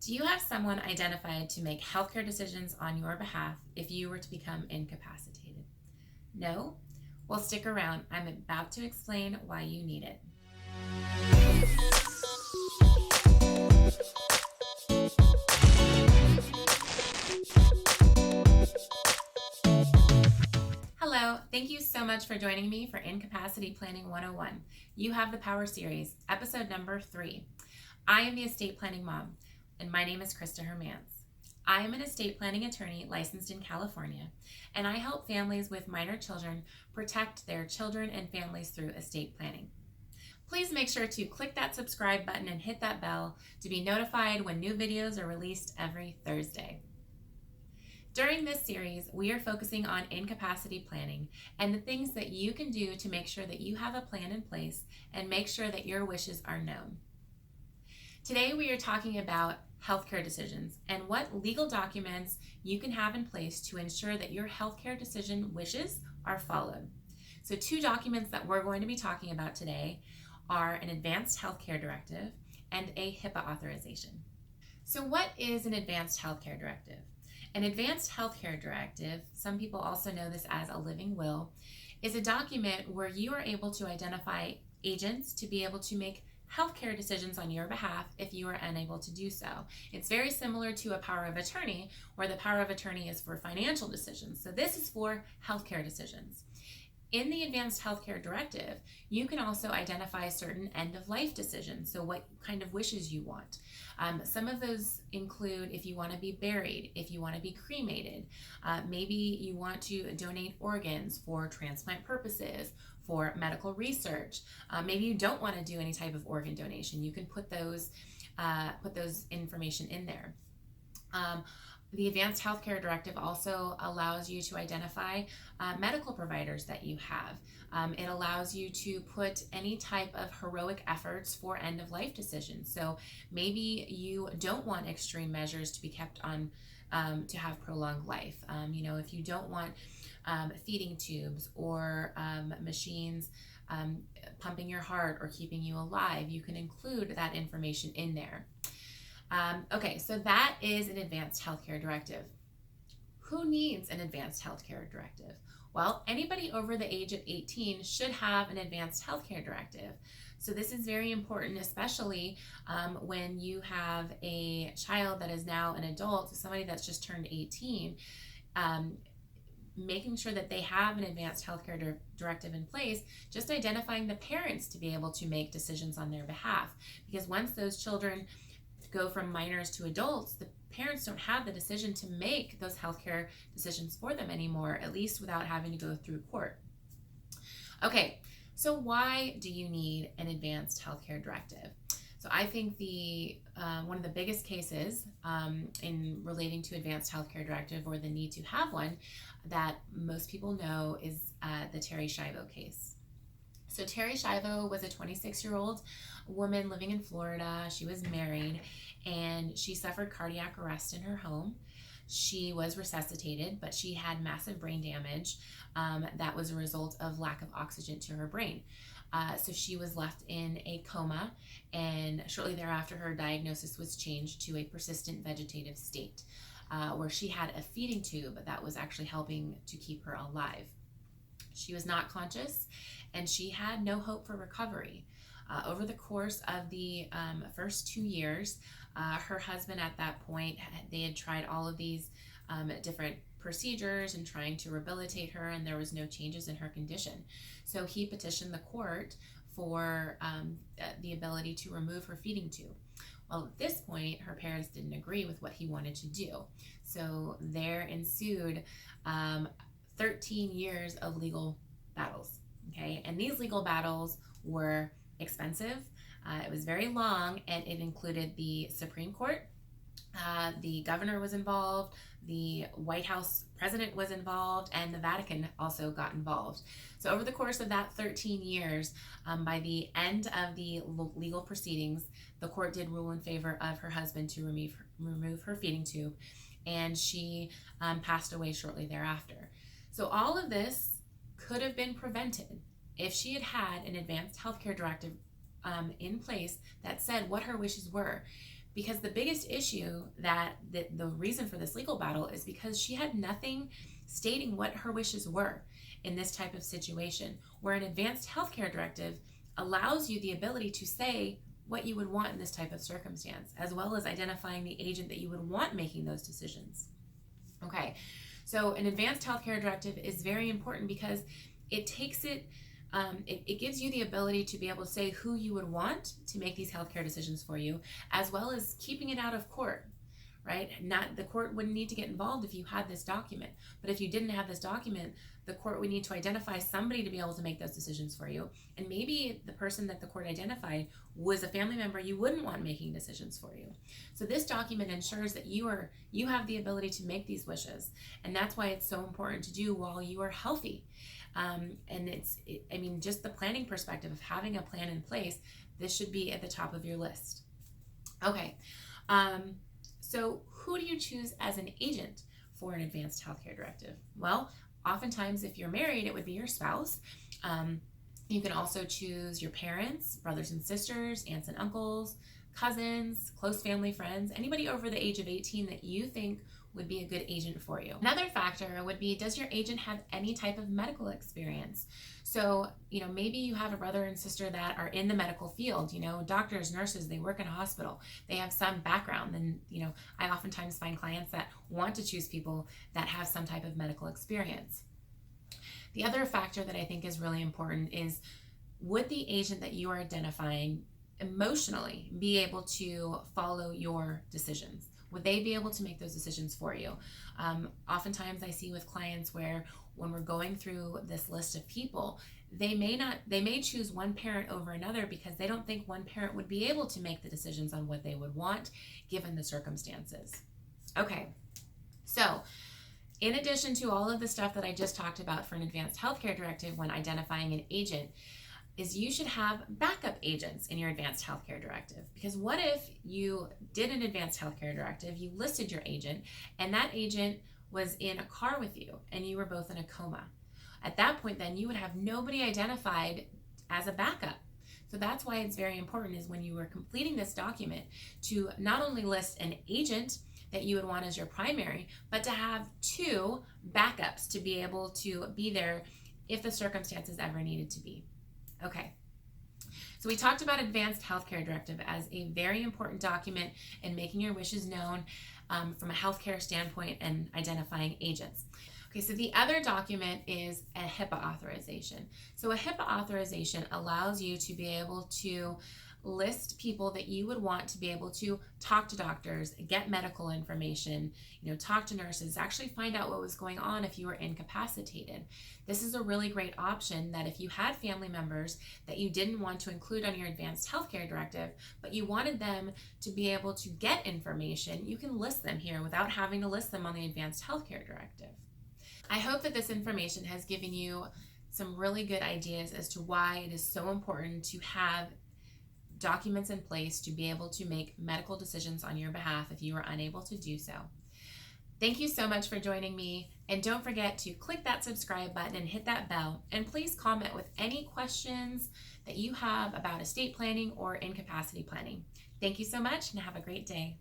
Do you have someone identified to make healthcare decisions on your behalf if you were to become incapacitated? No? Well, stick around. I'm about to explain why you need it. Hello, thank you so much for joining me for Incapacity Planning 101. You Have the Power series, episode number 3. I am the estate planning mom, and my name is Krista Hermans. I am an estate planning attorney licensed in California, and I help families with minor children protect their children and families through estate planning. Please make sure to click that subscribe button and hit that bell to be notified when new videos are released every Thursday. During this series, we are focusing on incapacity planning and the things that you can do to make sure that you have a plan in place and make sure that your wishes are known. Today, we are talking about healthcare decisions and what legal documents you can have in place to ensure that your healthcare decision wishes are followed. So 2 documents that we're going to be talking about today are an advanced healthcare directive and a HIPAA authorization. So what is an advanced healthcare directive? An advanced healthcare directive, some people also know this as a living will, is a document where you are able to identify agents to be able to make healthcare decisions on your behalf if you are unable to do so. It's very similar to a power of attorney, where the power of attorney is for financial decisions. So this is for healthcare decisions. In the Advanced Healthcare Directive, you can also identify certain end-of-life decisions, so what kind of wishes you want. Some of those include if you want to be buried, if you want to be cremated, maybe you want to donate organs for transplant purposes, for medical research. Maybe you don't want to do any type of organ donation. You can put those information in there. The Advanced Healthcare Directive also allows you to identify medical providers that you have. It allows you to put any type of heroic efforts for end-of-life decisions. So maybe you don't want extreme measures to be kept on to have prolonged life. If you don't want feeding tubes or machines pumping your heart or keeping you alive, you can include that information in there. Okay, so that is an advanced healthcare directive. Who needs an advanced healthcare directive? Well, anybody over the age of 18 should have an advanced healthcare directive. So this is very important, especially when you have a child that is now an adult, somebody that's just turned 18. Making sure that they have an advanced healthcare directive in place, just identifying the parents to be able to make decisions on their behalf. Because once those children go from minors to adults, the parents don't have the decision to make those healthcare decisions for them anymore, at least without having to go through court. Okay, so why do you need an advanced healthcare directive? So I think one of the biggest cases in relating to advanced healthcare directive, or the need to have one, that most people know is the Terri Schiavo case. So Terri Schiavo was a 26-year-old woman living in Florida. She was married, and she suffered cardiac arrest in her home. She was resuscitated, but she had massive brain damage that was a result of lack of oxygen to her brain. So she was left in a coma, and shortly thereafter, her diagnosis was changed to a persistent vegetative state, where she had a feeding tube that was actually helping to keep her alive. She was not conscious, and she had no hope for recovery. Over the course of the first 2 years, her husband at that point, they had tried all of these different procedures and trying to rehabilitate her, and there was no changes in her condition. So he petitioned the court for the ability to remove her feeding tube. Well, at this point, her parents didn't agree with what he wanted to do. So there ensued 13 years of legal battles, okay? And these legal battles were expensive. It was very long, and it included the Supreme Court. The governor was involved, the White House president was involved, and the Vatican also got involved. So over the course of that 13 years, by the end of the legal proceedings, the court did rule in favor of her husband to remove her feeding tube, and she passed away shortly thereafter. So all of this could have been prevented if she had had an advanced healthcare directive in place that said what her wishes were. Because the biggest issue that the reason for this legal battle is because she had nothing stating what her wishes were in this type of situation, where an advanced healthcare directive allows you the ability to say what you would want in this type of circumstance, as well as identifying the agent that you would want making those decisions. Okay, so an advanced healthcare directive is very important because it takes it gives you the ability to be able to say who you would want to make these healthcare decisions for you, as well as keeping it out of court, right? Not the court wouldn't need to get involved if you had this document, but if you didn't have this document, the court would need to identify somebody to be able to make those decisions for you. And maybe the person that the court identified was a family member you wouldn't want making decisions for you. So this document ensures that you have the ability to make these wishes, and that's why it's so important to do while you are healthy. And just the planning perspective of having a plan in place, this should be at the top of your list. Okay, so who do you choose as an agent for an advanced healthcare directive? Well, oftentimes if you're married, it would be your spouse. You can also choose your parents, brothers and sisters, aunts and uncles, cousins, close family friends, anybody over the age of 18 that you think would be a good agent for you. Another factor would be, does your agent have any type of medical experience? So, maybe you have a brother and sister that are in the medical field, doctors, nurses, they work in a hospital, they have some background. And, I oftentimes find clients that want to choose people that have some type of medical experience. The other factor that I think is really important is, would the agent that you are identifying emotionally be able to follow your decisions? Would they be able to make those decisions for you? Oftentimes I see with clients where when we're going through this list of people, they may choose one parent over another because they don't think one parent would be able to make the decisions on what they would want given the circumstances. Okay, so in addition to all of the stuff that I just talked about for an advanced healthcare directive when identifying an agent, is you should have backup agents in your advanced healthcare directive. Because what if you did an advanced healthcare directive, you listed your agent, and that agent was in a car with you and you were both in a coma? At that point, then you would have nobody identified as a backup. So that's why it's very important, is when you are completing this document, to not only list an agent that you would want as your primary, but to have two backups to be able to be there if the circumstances ever needed to be. Okay, so we talked about advanced healthcare directive as a very important document in making your wishes known from a healthcare standpoint and identifying agents. Okay, so the other document is a HIPAA authorization. So a HIPAA authorization allows you to be able to list people that you would want to be able to talk to doctors, get medical information, talk to nurses, actually find out what was going on if you were incapacitated. This is a really great option that if you had family members that you didn't want to include on your advanced healthcare directive, but you wanted them to be able to get information, you can list them here without having to list them on the advanced healthcare directive. I hope that this information has given you some really good ideas as to why it is so important to have documents in place to be able to make medical decisions on your behalf if you are unable to do so. Thank you so much for joining me, and don't forget to click that subscribe button and hit that bell, and please comment with any questions that you have about estate planning or incapacity planning. Thank you so much, and have a great day.